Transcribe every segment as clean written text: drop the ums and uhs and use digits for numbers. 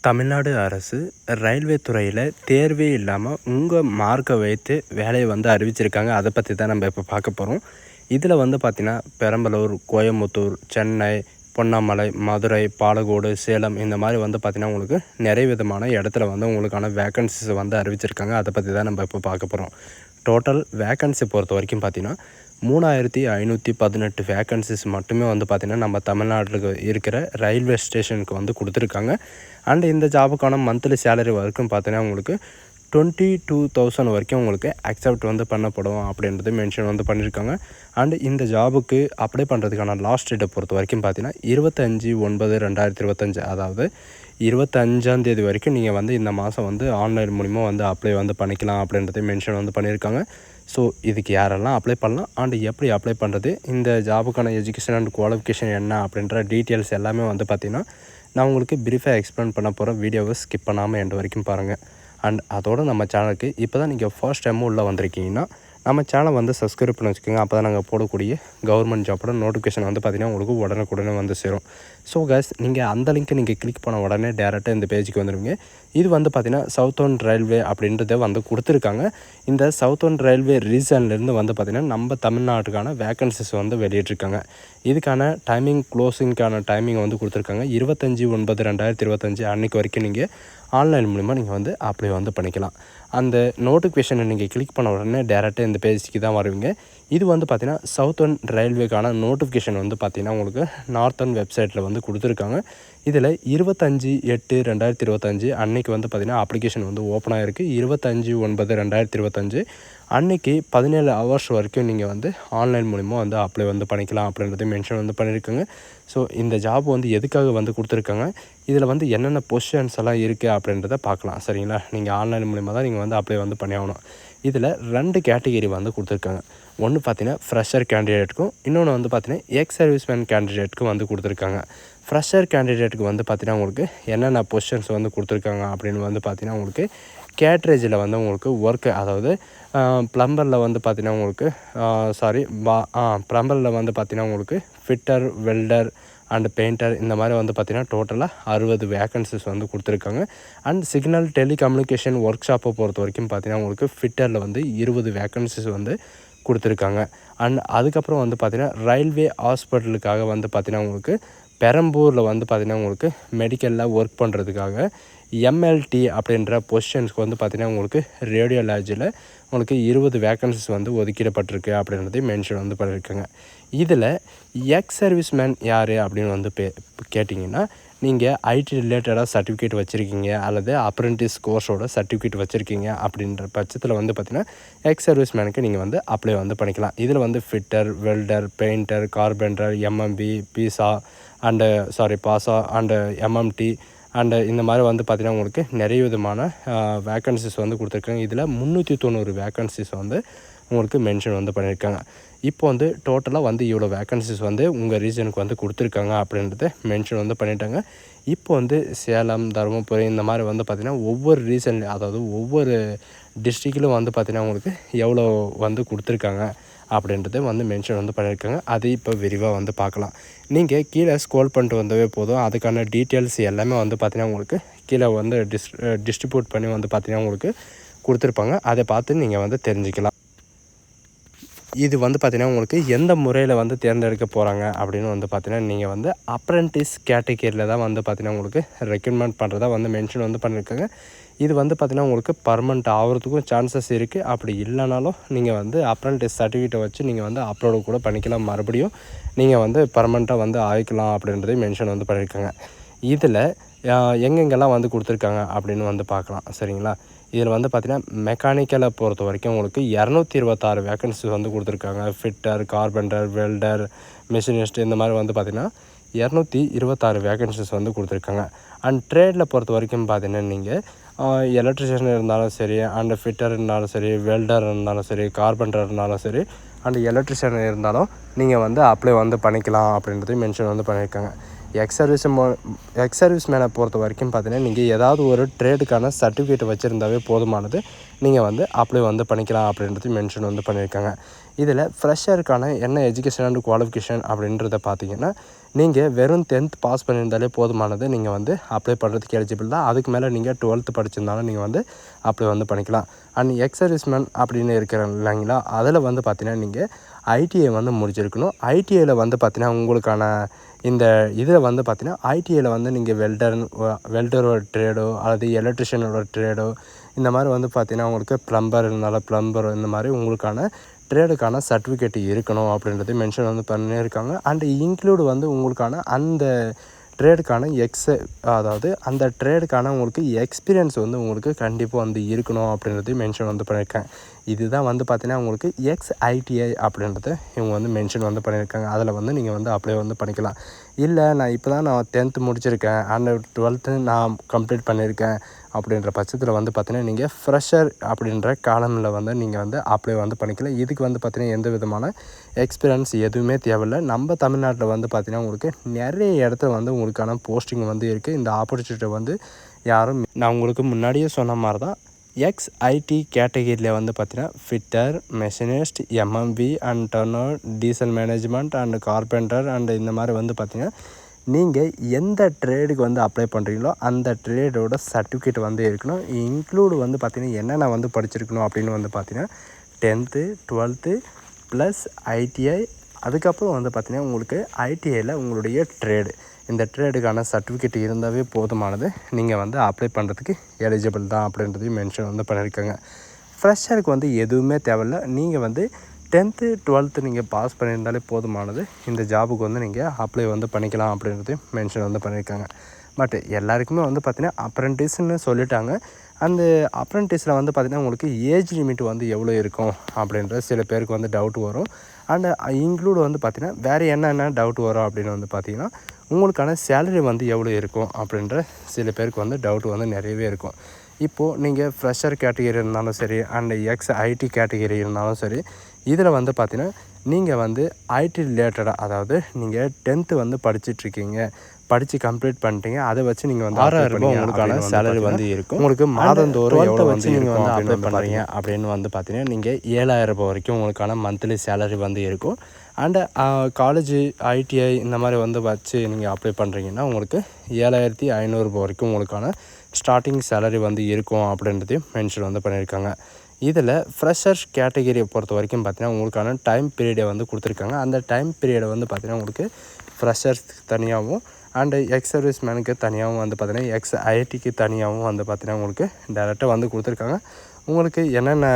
தமிழ்நாடு அரசு ரயில்வே துறையில் தேர்வே இல்லாமல் உங்கள் மார்க்கை வைத்து வேலையை அறிவிச்சிருக்காங்க. அதை பற்றி தான் நம்ம இப்போ பார்க்க போகிறோம். இதில் பார்த்திங்கன்னா பெரம்பலூர், கோயம்புத்தூர், சென்னை, பொன்னாமலை, மதுரை, பாலக்கோடு, சேலம் இந்த மாதிரி பார்த்திங்கன்னா உங்களுக்கு நிறைய விதமான இடத்துல உங்களுக்கான வேக்கன்சிஸ் அறிவிச்சிருக்காங்க. அதை பற்றி தான் நம்ம இப்போ பார்க்க போகிறோம். டோட்டல் வேக்கன்சி பொறுத்த வரைக்கும் பார்த்திங்கன்னா 3518 வேக்கன்சிஸ் மட்டுமே பார்த்திங்கன்னா நம்ம தமிழ்நாட்டில் இருக்கிற ரயில்வே ஸ்டேஷனுக்கு கொடுத்துருக்காங்க. அண்ட் இந்த ஜாபுக்கான மந்த்லி சேலரி வரைக்கும் பார்த்தீங்கன்னா உங்களுக்கு 22,000 வரைக்கும் உங்களுக்கு அக்செப்ட் பண்ணப்படும் அப்படின்றது மென்ஷன் பண்ணியிருக்காங்க. அண்டு இந்த ஜாபுக்கு அப்ளை பண்ணுறதுக்கான லாஸ்ட் டேட்டை பொறுத்த வரைக்கும் பார்த்தீங்கன்னா 25/9/2025, அதாவது 25ஆம் தேதி வரைக்கும் நீங்கள் இந்த மாதம் ஆன்லைன் மூலிமா அப்ளை பண்ணிக்கலாம் அப்படின்றத மென்ஷன் பண்ணியிருக்காங்க. ஸோ இதுக்கு யாரெல்லாம் அப்ளை பண்ணலாம் அண்டு எப்படி அப்ளை பண்ணுறது, இந்த ஜாபுக்கான எஜுகேஷன் அண்ட் குவாலிஃபிகேஷன் என்ன அப்படின்ற டீட்டெயில்ஸ் எல்லாமே பார்த்திங்கன்னா நான் உங்களுக்கு ப்ரீஃபாக எக்ஸ்பிளைன் பண்ண போகிற வீடியோவை ஸ்கிப் பண்ணாமல் எண்டு வரைக்கும் பாருங்கள். அண்ட் அதோடு நம்ம சேனலுக்கு இப்போ தான் நீங்கள் ஃபர்ஸ்ட் டைம் உள்ளே வந்திருக்கீங்கன்னா நம்ம சேனல் சப்ஸ்கிரைப் பண்ணி வச்சுக்கோங்க. அப்போ தான் நாங்கள் போடக்கூடிய கவர்மெண்ட் ஜாப்போட நோட்டிஃபிகேஷன் பார்த்திங்கன்னா உங்களுக்கு உடனுக்குடனே சேரும். ஸோ கேஸ், நீங்கள் அந்த லிங்க்கை நீங்கள் கிளிக் பண்ண உடனே டேரெக்டாக இந்த பேஜுக்கு வந்துடுவீங்க. இது பார்த்திங்கன்னா சவுத்தர்ன் ரயில்வே அப்படின்றத கொடுத்துருக்காங்க. இந்த சவுத்தர்ன் ரயில்வே ரீசன்லேருந்து பார்த்திங்கன்னா நம்ம தமிழ்நாட்டுக்கான வேக்கன்சிஸ் வெளியிட்ருக்காங்க. இதுக்கான டைமிங், க்ளோசிங்க்கான டைமிங் கொடுத்துருக்காங்க. 25/9/2025 அன்றைக்கு வரைக்கும் நீங்கள் ஆன்லைன் மூலிமா நீங்கள் அப்ளை பண்ணிக்கலாம். அந்த நோட்டிஃபிகேஷனை நீங்கள் கிளிக் பண்ண உடனே டேரெக்டாக இந்த பேஜுக்கு தான் வருவீங்க. இது பார்த்திங்கன்னா சவுத்தர்ன் ரயில்வேக்கான நோட்டிஃபிகேஷன் பார்த்திங்கன்னா உங்களுக்கு நார்த்தர்ன் வெப்சைட்டில் கொடுத்துருக்காங்க. இதில் 25/8/2025 அன்றைக்கி பார்த்திங்கன்னா அப்ளிகேஷன் ஓப்பன் ஆகிருக்கு. 25/9/2025 அன்றைக்கி 17 ஹவர்ஸ் வரைக்கும் நீங்கள் ஆன்லைன் மூலிமா அப்ளை பண்ணிக்கலாம் அப்படின்றத மென்ஷன் பண்ணியிருக்காங்க. ஸோ இந்த ஜாப் எதுக்காக கொடுத்துருக்காங்க, இதில் என்னென்ன பொசிஷன்ஸ் எல்லாம் இருக்குது அப்படின்றத பார்க்கலாம். சரிங்களா, நீங்கள் ஆன்லைன் மூலிமா தான் நீங்கள் அப்ளை பண்ணி ஆகணும். இதில் 2 கேட்டகரி கொடுத்துருக்காங்க. ஒன்று பார்த்திங்கன்னா ஃப்ரெஷர் கேண்டிடேட்டுக்கும், இன்னொன்று பார்த்திங்கன்னா எக்ஸ் சர்வீஸ்மேன் கேண்டிடேட்டுக்கும் கொடுத்துருக்காங்க. ஃப்ரெஷர் கேண்டிடேட்டுக்கு பார்த்திங்கன்னா உங்களுக்கு என்னென்ன பொசிஷன்ஸ் கொடுத்துருக்காங்க அப்படின்னு பார்த்திங்கன்னா உங்களுக்கு கேட்ரேஜில் உங்களுக்கு ஒர்க்கு, அதாவது ப்ளம்பரில் பார்த்திங்கன்னா உங்களுக்கு ப்ளம்பரில் பார்த்திங்கன்னா உங்களுக்கு ஃபிட்டர், வெல்டர் அண்ட் பெயிண்டர் இந்த மாதிரி பார்த்திங்கன்னா டோட்டலாக 60 வேக்கன்சிஸ் கொடுத்துருக்காங்க. அண்ட் சிக்னல் டெலிகம்யூனிகேஷன் ஒர்க் ஷாப்பை பொறுத்த வரைக்கும் பார்த்திங்கன்னா உங்களுக்கு ஃபிட்டரில் 20 வேக்கன்சிஸ் கொடுத்துருக்காங்க. அண்ட் அதுக்கப்புறம் பார்த்திங்கன்னா ரயில்வே ஹாஸ்பிட்டலுக்காக பார்த்திங்கன்னா உங்களுக்கு பெரம்பூரில் பார்த்திங்கன்னா உங்களுக்கு மெடிக்கலில் ஒர்க் பண்ணுறதுக்காக எம்எல்டி அப்படின்ற பொசிஷன்ஸ்க்கு பார்த்திங்கன்னா உங்களுக்கு ரேடியோலாஜியில் உங்களுக்கு 20 வேக்கன்சிஸ் ஒதுக்கிடப்பட்டிருக்கு அப்படின்றதை மென்ஷன் பண்ணியிருக்காங்க. இதில் எக்ஸ் சர்வீஸ்மேன் யார் அப்படின்னு கேட்டிங்கன்னா, நீங்கள் ஐடி ரிலேட்டடாக சர்டிஃபிகேட் வச்சுருக்கீங்க அல்லது அப்ரெண்டிஸ் கோர்ஸோட சர்டிஃபிகேட் வச்சுருக்கீங்க அப்படின்ற பட்சத்தில் பார்த்திங்கன்னா எக்ஸ் சர்வீஸ்மேனுக்கு நீங்கள் அப்ளை பண்ணிக்கலாம். இதில் fitter, welder, painter, carpenter, MMP, Bhasa and MMT and இந்த மாதிரி பார்த்திங்கன்னா உங்களுக்கு நிறைய விதமான வேக்கன்சிஸ் கொடுத்துருக்காங்க. இதில் 390 வேக்கன்சிஸ் உங்களுக்கு மென்ஷன் பண்ணியிருக்காங்க. இப்போ டோட்டலாக இவ்வளோ வேக்கன்சிஸ் உங்கள் ரீஜனுக்கு கொடுத்துருக்காங்க அப்படின்றத மென்ஷன் பண்ணிட்டாங்க. இப்போ சேலம், தருமபுரி இந்த மாதிரி பார்த்திங்கன்னா ஒவ்வொரு ரீசன்லேயும், அதாவது ஒவ்வொரு டிஸ்ட்ரிக்டிலும் பார்த்திங்கன்னா உங்களுக்கு எவ்வளோ கொடுத்துருக்காங்க அப்படின்றத மென்ஷன் பண்ணியிருக்காங்க. அது இப்போ விரிவாக பார்க்கலாம். நீங்கள் கீழே ஸ்க்ரோல் பண்ணிட்டு வந்தவே போதும், அதுக்கான டீட்டெயில்ஸ் எல்லாமே பார்த்திங்கன்னா உங்களுக்கு கீழே டிஸ்ட்ரிபியூட் பண்ணி பார்த்திங்கன்னா உங்களுக்கு கொடுத்துருப்பாங்க. அதை பார்த்து நீங்கள் தெரிஞ்சுக்கலாம். இது பார்த்திங்கன்னா உங்களுக்கு எந்த முறையில் தேர்ந்தெடுக்க போகிறாங்க அப்படின்னு பார்த்திங்கன்னா நீங்கள் அப்ரெண்டிஸ் கேட்டகரியில் தான் பார்த்திங்கன்னா உங்களுக்கு ரெக்கமெண்ட் பண்ணுறதா மென்ஷன் பண்ணியிருக்காங்க. இது பார்த்திங்கன்னா உங்களுக்கு பர்மனெண்ட் ஆகிறதுக்கும் சான்சஸ் இருக்குது. அப்படி இல்லைனாலும் நீங்கள் அப்ரெண்டிஸ் சர்டிஃபிகேட்டை வச்சு நீங்கள் அப்லோடு கூட பண்ணிக்கலாம். மறுபடியும் நீங்கள் பர்மனெண்ட்டாக ஆகிக்கலாம் அப்படின்றதை மென்ஷன் பண்ணியிருக்காங்க. இதில் எங்கெங்கெல்லாம் கொடுத்துருக்காங்க அப்படின்னு பார்க்கலாம். சரிங்களா, இதில் பார்த்திங்கன்னா மெக்கானிக்கலை பொறுத்த வரைக்கும் உங்களுக்கு 226 வேக்கன்சிஸ் கொடுத்துருக்காங்க. ஃபிட்டர், கார்பெண்டர், வெல்டர், மிஷினிஸ்ட் இந்த மாதிரி பார்த்திங்கன்னா 226 வேக்கன்சிஸ் கொடுத்துருக்காங்க. அண்ட் ட்ரேடில் பொறுத்த வரைக்கும் பார்த்திங்கன்னா நீங்கள் எலக்ட்ரிஷியன் இருந்தாலும் சரி, அண்டு ஃபிட்டர் இருந்தாலும் சரி, வெல்டர் இருந்தாலும் சரி, கார்பெண்டர் இருந்தாலும் சரி, அண்டு எலக்ட்ரிஷியன் இருந்தாலும் நீங்கள் அப்ளை பண்ணிக்கலாம் அப்படின்றதையும் மென்ஷன் பண்ணியிருக்காங்க. எக்ஸ் சர்வீஸ் மேனை பொறுத்த வரைக்கும் பார்த்தீங்கன்னா நீங்கள் ஏதாவது ஒரு ட்ரேடுக்கான சர்டிஃபிகேட் வச்சுருந்தாவே போதுமானது, நீங்கள் அப்ளை பண்ணிக்கலாம் அப்படின்றது மென்ஷன் பண்ணியிருக்காங்க. இதில் ஃப்ரெஷருக்கான என்ன எஜுகேஷன் அண்ட் குவாலிஃபிகேஷன் அப்படின்றத பார்த்திங்கன்னா நீங்கள் வெறும் 10th பாஸ் பண்ணியிருந்தாலே போதுமானது. நீங்கள் வந்து அப்ளை பண்ணுறதுக்கு எலிஜிபிள் தான். அதுக்கு மேலே நீங்கள் 12th படிச்சிருந்தாலும் நீங்கள் வந்து அப்ளை வந்து பண்ணிக்கலாம். அண்ட் எக்ஸ் சர்வீஸ்மேன் அப்படின்னு இருக்கிறாங்க இல்லைங்களா, அதில் வந்து பார்த்தீங்கன்னா நீங்கள் ஐடிஐ வந்து முடிச்சிருக்கணும். ஐடிஐயில் வந்து பார்த்தீங்கன்னா உங்களுக்கான இந்த இதில் வந்து பார்த்தீங்கன்னா ஐடிஐயில் வந்து நீங்கள் வெல்டரோட ட்ரேடோ அல்லது எலக்ட்ரிஷியனோட ட்ரேடோ இந்த மாதிரி வந்து பார்த்தீங்கன்னா உங்களுக்கு ப்ளம்பர் இருந்தாலும் ப்ளம்பர் இந்த மாதிரி உங்களுக்கான ட்ரேடுக்கான சர்டிஃபிகேட் இருக்கணும் அப்படின்றது மென்ஷன் வந்து பண்ணியிருக்காங்க. அண்ட் இன்க்ளூடு வந்து உங்களுக்கான அந்த ட்ரேடுக்கான அதாவது அந்த ட்ரேடுக்கான உங்களுக்கு எக்ஸ்பீரியன்ஸ் வந்து உங்களுக்கு கண்டிப்பாக வந்து இருக்கணும் அப்படின்றது மென்ஷன் வந்து பண்ணியிருக்காங்க. இதுதான் வந்து பார்த்தீங்கன்னா உங்களுக்கு எக்ஸ்ஐடிஐ அப்படின்றத இவங்க வந்து மென்ஷன் வந்து பண்ணியிருக்காங்க. அதில் வந்து நீங்கள் வந்து அப்ளை வந்து பண்ணிக்கலாம். இல்லை நான் இப்போ தான் நான் 10th முடிச்சிருக்கேன் அண்ட் 12th நான் கம்ப்ளீட் பண்ணியிருக்கேன் அப்படின்ற பட்சத்தில் வந்து பார்த்தீங்கன்னா நீங்கள் ஃப்ரெஷர் அப்படின்ற காலமில் வந்து நீங்கள் வந்து அப்ளை வந்து பண்ணிக்கலாம். இதுக்கு வந்து பார்த்தீங்கன்னா எந்த விதமான எக்ஸ்பீரியன்ஸ் எதுவுமே தேவையில்லை. நம்ம தமிழ்நாட்டில் வந்து பார்த்தீங்கன்னா உங்களுக்கு நிறைய இடத்துல வந்து உங்களுக்கான போஸ்டிங் வந்து இருக்குது. இந்த ஆப்பர்ச்சுனிட்டி வந்து யாரும் நான் உங்களுக்கு முன்னாடியே சொன்ன மாதிரி தான் எக்ஸ்ஐடி கேட்டகிரியில் வந்து பார்த்தீங்கன்னா fitter, machinist, MMV and turner, diesel management and carpenter and இந்த மாதிரி வந்து பார்த்தீங்கன்னா நீங்கள் எந்த ட்ரேடுக்கு வந்து அப்ளை பண்ணுறீங்களோ அந்த ட்ரேடோட சர்டிஃபிகேட் வந்து இருக்கணும். இன்க்ளூடு வந்து பார்த்திங்கன்னா என்னென்ன வந்து படிச்சிருக்கணும் அப்படின்னு வந்து பார்த்திங்கன்னா 10th 12th ப்ளஸ் ஐடிஐ. அதுக்கப்புறம் வந்து பார்த்திங்கன்னா உங்களுக்கு ஐடிஐயில் உங்களுடைய ட்ரேடு, இந்த ட்ரேடுக்கான சர்டிஃபிகேட் இருந்தாவே போதுமானது. நீங்கள் வந்து அப்ளை பண்ணுறதுக்கு எலிஜிபிள் தான் அப்படின்றதையும் மென்ஷன் வந்து பண்ணியிருக்காங்க. ஃப்ரெஷருக்கு வந்து எதுவுமே தேவையில்லை. நீங்கள் வந்து 10th 12th நீங்கள் பாஸ் பண்ணியிருந்தாலே போதுமானது. இந்த ஜாபுக்கு வந்து நீங்கள் அப்ளை வந்து பண்ணிக்கலாம் அப்படின்றதையும் மென்ஷன் வந்து பண்ணியிருக்காங்க. பட் எல்லாருக்குமே வந்து பார்த்திங்கன்னா அப்ரெண்டிஸ்ன்னு சொல்லிட்டாங்க. அந்த அப்ரெண்டிஸில் வந்து பார்த்திங்கன்னா உங்களுக்கு ஏஜ் லிமிட் வந்து எவ்வளோ இருக்கும் அப்படின்ற சில பேருக்கு வந்து டவுட் வரும். அண்ட் இன்க்ளூடு வந்து பார்த்திங்கன்னா வேறு என்னென்ன டவுட் வரும் அப்படின்னு வந்து பார்த்திங்கன்னா உங்களுக்கான சேலரி வந்து எவ்வளோ இருக்கும் அப்படின்ற சில பேருக்கு வந்து டவுட் வந்து நிறையவே இருக்கும். இப்போது நீங்கள் ஃப்ரெஷர் கேட்டகிரி இருந்தாலும் சரி அண்ட் எக்ஸ்ஐடி கேட்டகிரி இருந்தாலும் சரி, இதில் வந்து பார்த்திங்கன்னா நீங்கள் வந்து ஐடி ரிலேட்டடாக, அதாவது நீங்கள் 10th வந்து படித்து கம்ப்ளீட் பண்ணிட்டீங்க, அதை வச்சு நீங்கள் வந்து 6000 ரூபாய் உங்களுக்கான சேலரி வந்து இருக்கும். உங்களுக்கு மாதந்தோறும் எவ்வளோ வச்சு நீங்கள் வந்து அப்ளை பண்ணுறீங்க அப்படின்னு வந்து பார்த்தீங்கன்னா நீங்கள் 7000 ரூபாய் வரைக்கும் உங்களுக்கான மந்த்லி சேலரி வந்து இருக்கும். அண்டு காலேஜ் ஐடிஐ இந்த மாதிரி வந்து வச்சு நீங்கள் அப்ளை பண்ணுறீங்கன்னா உங்களுக்கு 7500 ரூபாய் வரைக்கும் உங்களுக்கான ஸ்டார்டிங் சேலரி வந்து இருக்கும் அப்படின்றதையும் மென்ஷன் வந்து பண்ணியிருக்காங்க. இதில் ஃப்ரெஷர்ஸ் கேட்டகிரியை பொறுத்த வரைக்கும் பார்த்திங்கன்னா உங்களுக்கான டைம் பீரியடை வந்து கொடுத்துருக்காங்க. அந்த டைம் பீரியடை வந்து பார்த்திங்கன்னா உங்களுக்கு ஃப்ரெஷர்ஸ்க்கு தனியாகவும் அண்டு எக்ஸ் சர்வீஸ் மேனுக்கு தனியாகவும் வந்து பார்த்திங்கன்னா எக்ஸ்ஐடிக்கு தனியாகவும் வந்து பார்த்திங்கன்னா உங்களுக்கு டேரெக்டாக வந்து கொடுத்துருக்காங்க. உங்களுக்கு என்னென்ன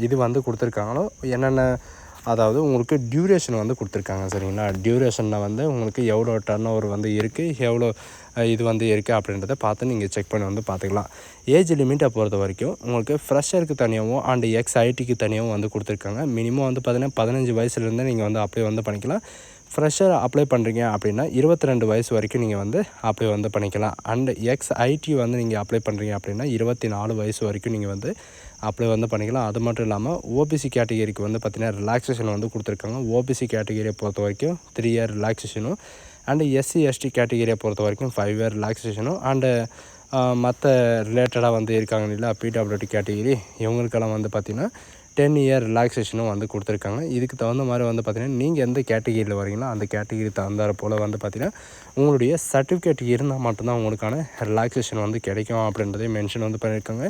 இது வந்து கொடுத்துருக்காங்களோ என்னென்ன, அதாவது உங்களுக்கு டியூரேஷன் வந்து கொடுத்துருக்காங்க சரிங்களா. டியூரேஷனில் வந்து உங்களுக்கு எவ்வளோ டர்ன் ஓவர் வந்து இருக்குது, எவ்வளோ இது வந்து இருக்குது அப்படின்றத பார்த்து நீங்கள் செக் பண்ணி வந்து பார்த்துக்கலாம். ஏஜ் லிமிட்டை பொறுத்த வரைக்கும் உங்களுக்கு ஃப்ரெஷருக்கு தனியாகவும் அண்டு எக்ஸ்ஐடிக்கு தனியாகவும் வந்து கொடுத்துருக்காங்க. மினிமம் வந்து பார்த்திங்கன்னா 15 வயசுலேருந்து நீங்கள் வந்து அப்ளை வந்து பண்ணிக்கலாம். ஃப்ரெஷர் அப்ளை பண்ணுறீங்க அப்படின்னா 22 வயசு வரைக்கும் நீங்கள் வந்து அப்ளை வந்து பண்ணிக்கலாம். அண்டு எக்ஸ்ஐடி வந்து நீங்கள் அப்ளை பண்ணுறீங்க அப்படின்னா 24 வயசு வரைக்கும் நீங்கள் வந்து அப்ளை வந்து பண்ணிக்கலாம். அது மட்டும் இல்லாமல் ஓபிசி கேட்டகிரிக்கு வந்து பார்த்திங்கன்னா ரிலாக்ஸேஷன் வந்து கொடுத்துருக்காங்க. ஓபிசி கேட்டகிரியை பொறுத்த வரைக்கும் 3 இயர் ரிலாக்ஸேஷனும் அண்டு எஸ்சி எஸ்டி கேட்டகிரியை பொறுத்த வரைக்கும் 5 இயர் ரிலாக்ஸேஷனும் அண்டு மற்ற ரிலேட்டடாக வந்து இருக்காங்க இல்லை பிடபிள்யூடி கேட்டகிரி, இவங்களுக்கெல்லாம் வந்து பார்த்திங்கன்னா 10 இயர் ரிலாக்ஸேஷனும் வந்து கொடுத்துருக்காங்க. இதுக்கு தகுந்த மாதிரி வந்து பார்த்திங்கன்னா நீங்கள் எந்த கேட்டகிரியில் வரீங்களோ அந்த கேட்டகிரி தகுந்தாற போல் வந்து பார்த்திங்கன்னா உங்களுடைய சர்டிஃபிகேட் இருந்தால் மட்டும்தான் உங்களுக்கான ரிலாக்ஸேஷன் வந்து கிடைக்கும் அப்படின்றதையும் மென்ஷன் வந்து பண்ணியிருக்காங்க.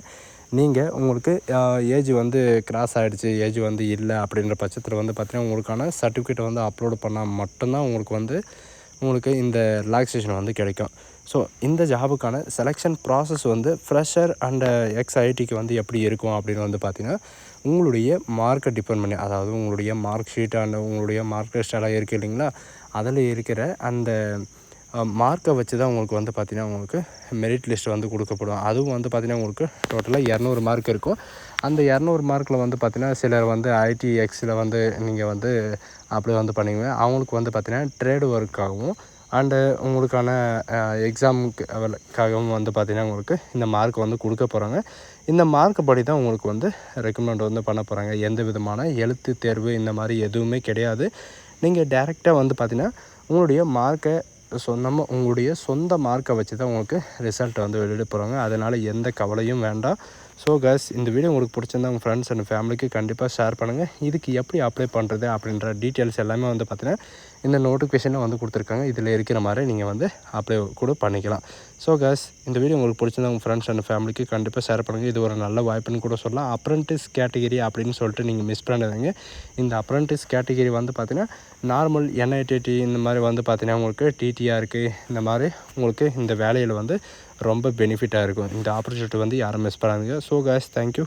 நீங்கள் உங்களுக்கு ஏஜ் வந்து கிராஸ் ஆகிடுச்சு, ஏஜ் வந்து இல்லை அப்படின்ற பட்சத்தில் வந்து பார்த்திங்கன்னா உங்களுக்கான சர்டிஃபிகேட்டை வந்து அப்லோடு பண்ணால் மட்டும்தான் உங்களுக்கு இந்த ரிலாக்ஸேஷன் வந்து கிடைக்கும். ஸோ இந்த ஜாபுக்கான செலெக்ஷன் ப்ராசஸ் வந்து ஃப்ரெஷர் அண்டு எக்ஸ்ஐடிக்கு வந்து எப்படி இருக்கும் அப்படின்னு வந்து பார்த்திங்கன்னா உங்களுடைய மார்க்கை டிபெண்ட் பண்ணி, அதாவது உங்களுடைய மார்க் ஷீட் அண்ட் உங்களுடைய மார்க் லிஸ்ட் எல்லாம் இருக்குது இல்லைங்களா, அதில் இருக்கிற அந்த மார்க்கை வச்சு தான் உங்களுக்கு வந்து பார்த்திங்கன்னா உங்களுக்கு மெரிட் லிஸ்ட் வந்து கொடுக்கப்படும். அதுவும் வந்து பார்த்திங்கன்னா உங்களுக்கு டோட்டலாக 200 மார்க் இருக்கும். அந்த 200 மார்க்கில் வந்து பார்த்திங்கன்னா சிலர் வந்து ஐடிஎக்ஸில் வந்து நீங்கள் வந்து அப்ளை வந்து பண்ணிங்க, அவங்களுக்கு வந்து பார்த்திங்கன்னா ட்ரேடு ஒர்க்காகவும் அண்டு உங்களுக்கான எக்ஸாமுக்காகவும் வந்து பார்த்திங்கன்னா உங்களுக்கு இந்த மார்க் வந்து கொடுக்க போகிறாங்க. இந்த மார்க்கு படி தான் உங்களுக்கு வந்து ரெக்கமெண்ட் வந்து பண்ண போகிறாங்க. எந்த விதமான எழுத்து தேர்வு இந்த மாதிரி எதுவுமே கிடையாது. நீங்கள் டைரெக்டாக வந்து பார்த்திங்கன்னா உங்களுடைய மார்க்கை உங்களுடைய சொந்த மார்க்கை வச்சு தான் உங்களுக்கு ரிசல்ட் வந்து வெளியிட போகிறாங்க. அதனால் எந்த கவலையும் வேண்டாம். ஸோ கைஸ் இந்த வீடியோ உங்களுக்கு பிடிச்சிருந்தா உங்கள் ஃப்ரெண்ட்ஸ் அண்ட் ஃபேமிலிக்கு கண்டிப்பாக ஷேர் பண்ணுங்கள். இதுக்கு எப்படி அப்ளை பண்ணுறது அப்படின்ற டீட்டெயில்ஸ் எல்லாமே வந்து பார்த்தீங்கன்னா இந்த நோட்டிஃபிகேஷனில் வந்து கொடுத்துருக்காங்க. இதில் இருக்கிற மாதிரி நீங்கள் வந்து அப்ளை கூட பண்ணிக்கலாம். ஸோ கைஸ் இந்த வீடியோ உங்களுக்கு பிடிச்சிருந்தா உங்கள் ஃப்ரெண்ட்ஸ் அண்ட் ஃபேமிலிக்கு கண்டிப்பாக ஷேர் பண்ணுங்கள். இது ஒரு நல்ல வாய்ப்புன்னு கூட சொல்லலாம். அப்ரெண்டிஸ் கேட்டகிரி அப்படின்னு சொல்லிட்டு நீங்கள் மிஸ் பண்ணாதீங்க. இந்த அப்ரெண்டிஸ் கேட்டகிரி வந்து பார்த்தீங்கன்னா நார்மல் NITT இந்த மாதிரி வந்து பார்த்தீங்கன்னா உங்களுக்கு TTRக்கு இந்த மாதிரி உங்களுக்கு இந்த வேலையில் வந்து ரொம்ப பெனிஃபிட்டாக இருக்கும். இந்த ஆப்பர்ச்சுனிட்டி வந்து யாரும் மிஸ் பண்ணாதீங்க. So guys thank you.